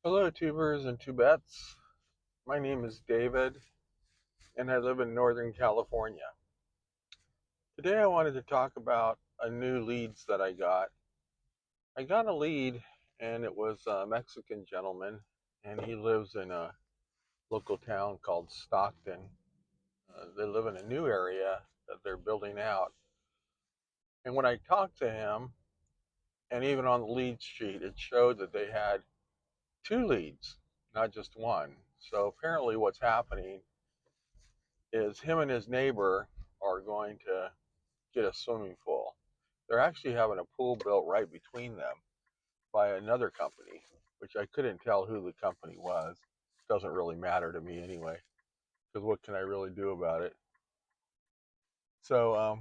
Hello, tubers and tubettes. My name is David, and I live in Northern California. Today, I wanted to talk about a new leads that I got. I got a lead, and it was a Mexican gentleman, and he lives in a local town called Stockton. They live in a new area that they're building out. And when I talked to him, and even on the lead sheet, it showed that they had two leads, not just one. So apparently, what's happening is him and his neighbor are going to get a swimming pool. They're actually having a pool built right between them by another company, which I couldn't tell who the company was. Doesn't really matter to me anyway, because what can I really do about it? So,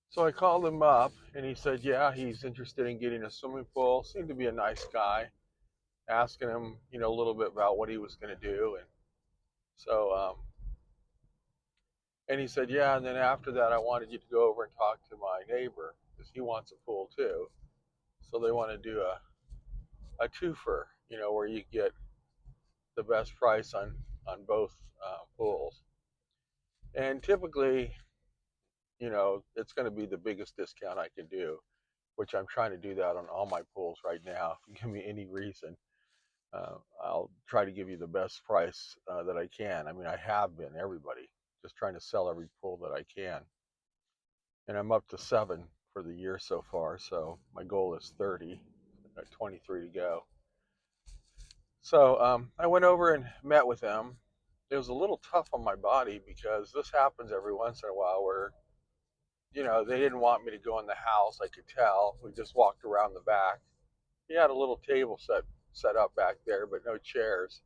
so I called him up, and he said, yeah, he's interested in getting a swimming pool. Seemed to be a nice guy. Asking him, a little bit about what he was going to do, and so, and he said, yeah. And then after that, I wanted you to go over and talk to my neighbor because he wants a pool too. So they want to do a twofer, where you get the best price on both pools. And typically, it's going to be the biggest discount I can do, which I'm trying to do that on all my pools right now. If you give me any reason, I'll try to give you the best price that I can. I mean, I have been everybody just trying to sell every pool that I can, and I'm up to 7 for the year so far. So my goal is 30, 23 to go. So I went over and met with them. It was a little tough on my body because this happens every once in a while where, they didn't want me to go in the house. I could tell. We just walked around the back. He had a little table set up back there, but no chairs.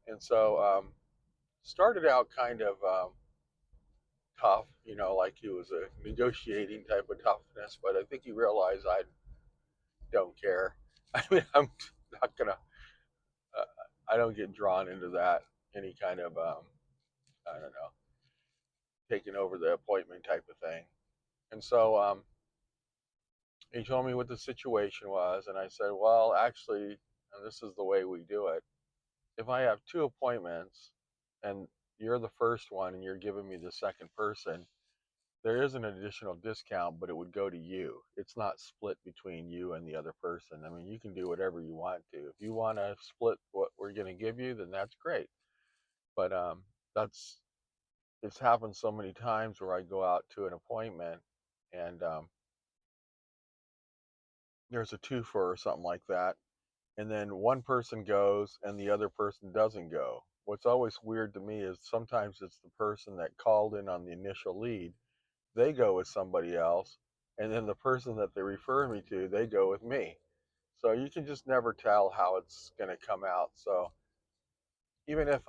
And so started out kind of tough, like he was a negotiating type of toughness. But I think he realized I don't care. I mean, I'm not gonna. Uh, I don't get drawn into that any kind of I don't know, taking over the appointment type of thing. And so he told me what the situation was, and I said, well, actually, and this is the way we do it. If I have two appointments, and you're the first one, and you're giving me the second person, there is an additional discount, but it would go to you. It's not split between you and the other person. I mean, you can do whatever you want to. If you want to split what we're going to give you, then that's great. But that's it's happened so many times where I go out to an appointment and there's a twofer or something like that, and then one person goes and the other person doesn't go. What's always weird to me is sometimes it's the person that called in on the initial lead, they go with somebody else, and then the person that they refer me to, they go with me. So you can just never tell how it's going to come out. So even if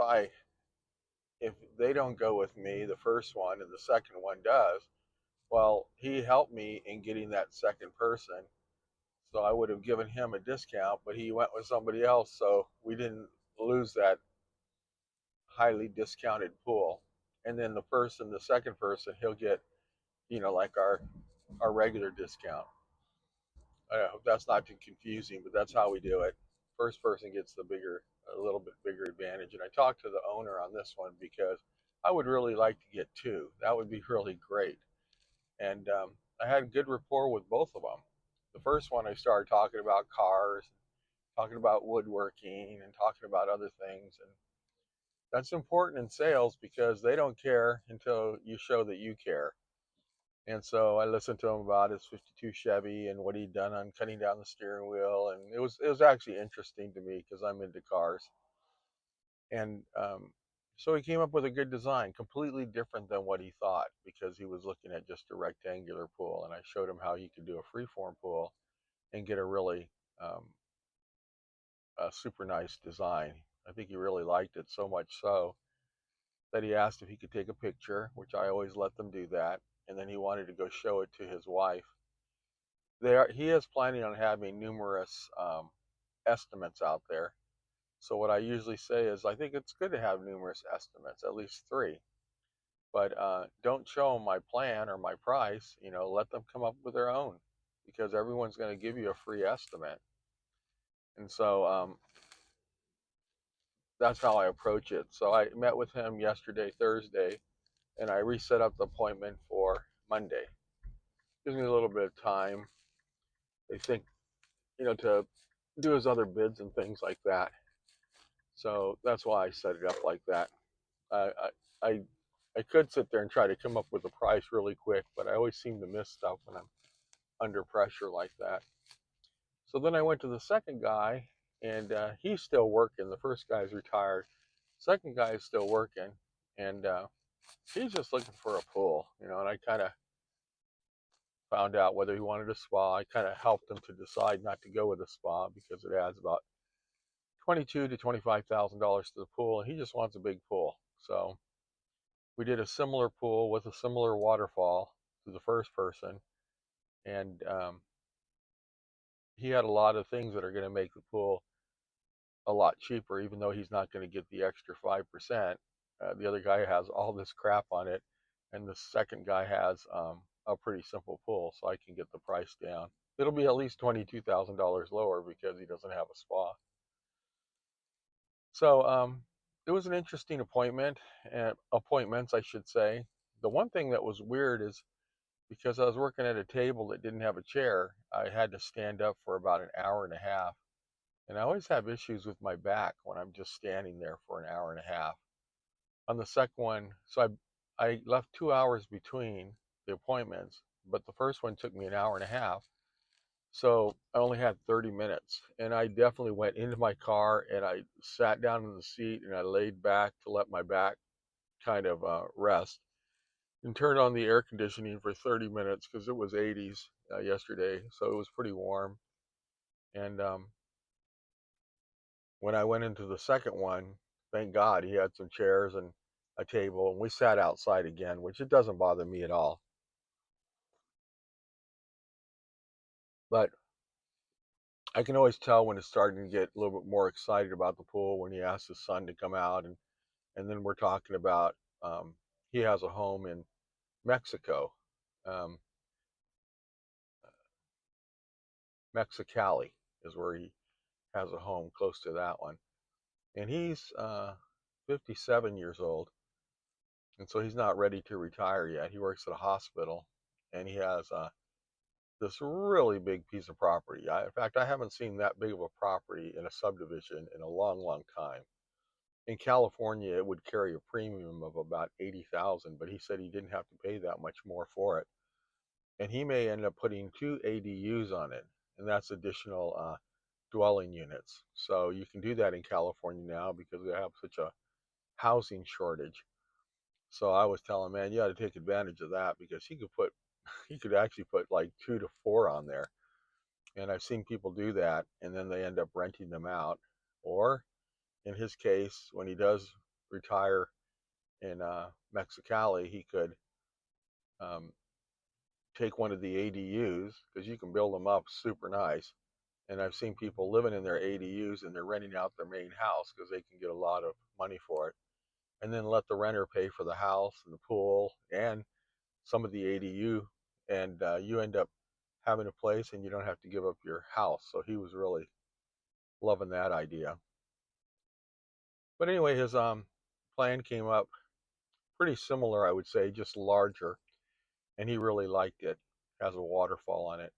they don't go with me, the first one, and the second one does, well, he helped me in getting that second person. So I would have given him a discount, but he went with somebody else. So we didn't lose that highly discounted pool. And then the second person, he'll get, like our regular discount. I hope that's not too confusing, but that's how we do it. First person gets a little bit bigger advantage. And I talked to the owner on this one because I would really like to get two. That would be really great. And I had good rapport with both of them. The first one, I started talking about cars, talking about woodworking, and talking about other things. And that's important in sales because they don't care until you show that you care. And so I listened to him about his 52 Chevy and what he'd done on cutting down the steering wheel. And it was actually interesting to me because I'm into cars. And so he came up with a good design, completely different than what he thought because he was looking at just a rectangular pool. And I showed him how he could do a freeform pool and get a really a super nice design. I think he really liked it so much so that he asked if he could take a picture, which I always let them do that. And then he wanted to go show it to his wife. He is planning on having numerous estimates out there. So what I usually say is I think it's good to have numerous estimates, at least three, but don't show them my plan or my price. Let them come up with their own, because everyone's going to give you a free estimate. And so that's how I approach it. So I met with him yesterday, Thursday, and I reset up the appointment for Monday. Gives me a little bit of time. They think, to do his other bids and things like that. So that's why I set it up like that. I, I, I could sit there and try to come up with a price really quick, but I always seem to miss stuff when I'm under pressure like that. So then I went to the second guy, and he's still working. The first guy's retired. Second guy is still working, and he's just looking for a pool, and I kind of found out whether he wanted a spa. I kind of helped him to decide not to go with a spa because it adds about $22,000 to $25,000 to the pool, and he just wants a big pool. So we did a similar pool with a similar waterfall to the first person, and he had a lot of things that are going to make the pool a lot cheaper, even though he's not going to get the extra 5%. The other guy has all this crap on it, and the second guy has a pretty simple pool, so I can get the price down. It'll be at least $22,000 lower because he doesn't have a spa. So it was an interesting appointments, I should say. The one thing that was weird is because I was working at a table that didn't have a chair, I had to stand up for about an hour and a half. And I always have issues with my back when I'm just standing there for an hour and a half. On the second one, so I left 2 hours between the appointments, but the first one took me an hour and a half. So I only had 30 minutes. And I definitely went into my car and I sat down in the seat and I laid back to let my back kind of rest, and turned on the air conditioning for 30 minutes because it was 80s yesterday. So it was pretty warm. And when I went into the second one, thank God he had some chairs and a table, and we sat outside again, which it doesn't bother me at all. But I can always tell when it's starting to get a little bit more excited about the pool when he asks his son to come out, and then we're talking about he has a home in Mexico, um, Mexicali is where he has a home close to that one, and he's 57 years old, and so he's not ready to retire yet. He works at a hospital, and he has this really big piece of property. In fact, I haven't seen that big of a property in a subdivision in a long, long time. In California, it would carry a premium of about 80,000, but he said he didn't have to pay that much more for it, and he may end up putting 2 ADUs on it, and that's additional dwelling units. So you can do that in California now because we have such a housing shortage. So I was telling him, man, you got to take advantage of that because he could actually put like 2 to 4 on there. And I've seen people do that, and then they end up renting them out. Or in his case, when he does retire in Mexicali, he could um, take one of the ADUs because you can build them up super nice. And I've seen people living in their ADUs and they're renting out their main house because they can get a lot of money for it. And then let the renter pay for the house and the pool and some of the ADU. And you end up having a place and you don't have to give up your house. So he was really loving that idea. But anyway, his plan came up pretty similar, I would say, just larger, and he really liked it. Has a waterfall on it.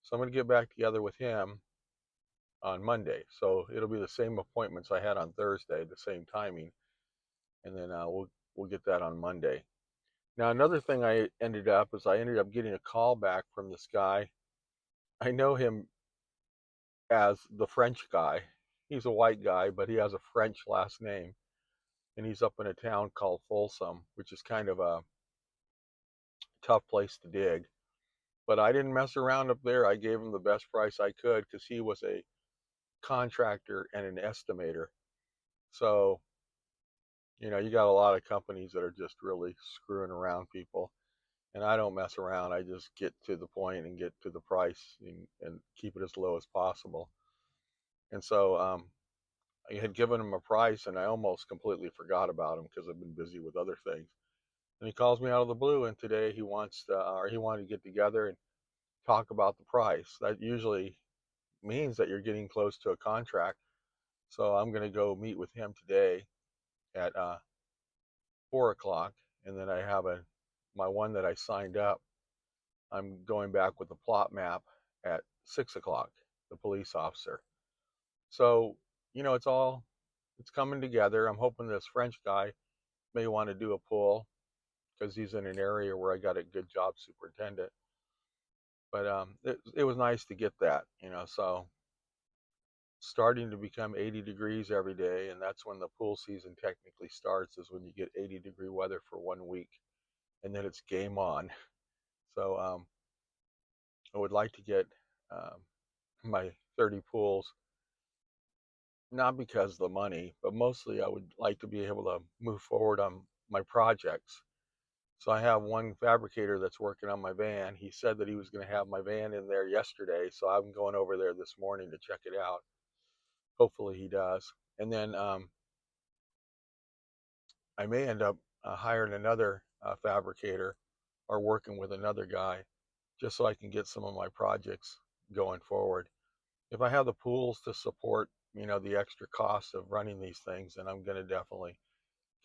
So I'm going to get back together with him on Monday. So it'll be the same appointments I had on Thursday, the same timing, and then we'll get that on Monday. Now another thing I ended up getting a call back from this guy. I know him as the French guy. He's a white guy, but he has a French last name, and he's up in a town called Folsom, which is kind of a tough place to dig. But I didn't mess around up there. I gave him the best price I could because he was a contractor and an estimator. So, you got a lot of companies that are just really screwing around people. And I don't mess around. I just get to the point and get to the price and keep it as low as possible. And so I had given him a price and I almost completely forgot about him because I've been busy with other things. And he calls me out of the blue, and today he wants to, or he wanted to get together and talk about the price. That usually means that you're getting close to a contract. So I'm going to go meet with him today at 4 o'clock, and then I have my one that I signed up. I'm going back with the plot map at 6 o'clock. The police officer. So it's coming together. I'm hoping this French guy may want to do a pool because he's in an area where I got a good job superintendent. But it was nice to get that. So starting to become 80 degrees every day, and that's when the pool season technically starts, is when you get 80-degree weather for 1 week, and then it's game on. So I would like to get um, my 30 pools, not because of the money, but mostly I would like to be able to move forward on my projects. So I have one fabricator that's working on my van. He said that he was going to have my van in there yesterday, so I'm going over there this morning to check it out. Hopefully he does. And then I may end up hiring another fabricator or working with another guy just so I can get some of my projects going forward. If I have the pools to support, the extra cost of running these things, then I'm going to definitely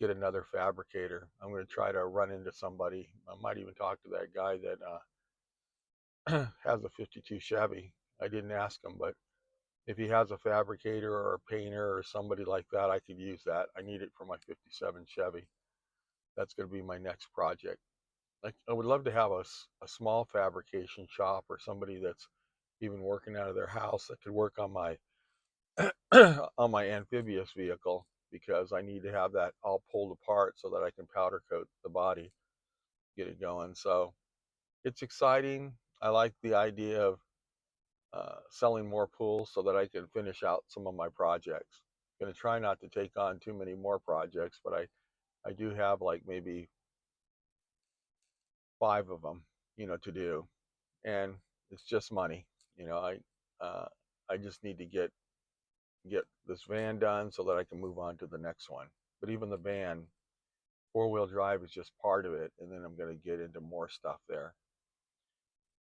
get another fabricator. I'm going to try to run into somebody. I might even talk to that guy that has a 52 Chevy. I didn't ask him, but if he has a fabricator or a painter or somebody like that, I could use that. I need it for my 57 Chevy. That's going to be my next project. Like, I would love to have a small fabrication shop or somebody that's even working out of their house that could work on my on my amphibious vehicle, because I need to have that all pulled apart so that I can powder coat the body, get it going. So it's exciting. I like the idea of selling more pools so that I can finish out some of my projects. I'm going to try not to take on too many more projects, but I do have like maybe 5 of them, to do, and it's just money. Uh, I just need to get this van done so that I can move on to the next one. But even the van, 4-wheel drive is just part of it, and then I'm going to get into more stuff there.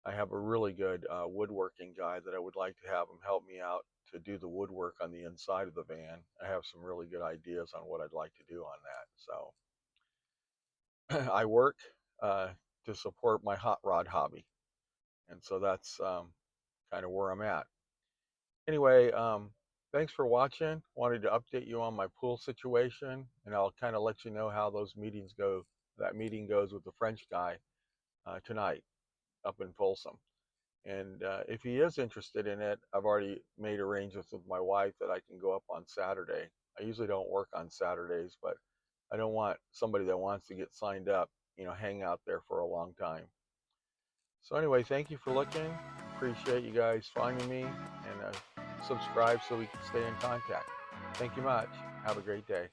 I have a really good woodworking guy that I would like to have him help me out to do the woodwork on the inside of the van. I have some really good ideas on what I'd like to do on that. So I work to support my hot rod hobby, and so that's kind of where I'm at. Anyway, thanks for watching. Wanted to update you on my pool situation, and I'll kind of let you know how those meetings go. That meeting goes with the French guy tonight up in Folsom. And if he is interested in it, I've already made arrangements with my wife that I can go up on Saturday. I usually don't work on Saturdays, but I don't want somebody that wants to get signed up, hang out there for a long time. So anyway, thank you for looking. Appreciate you guys finding me, and subscribe so we can stay in contact. Thank you much. Have a great day.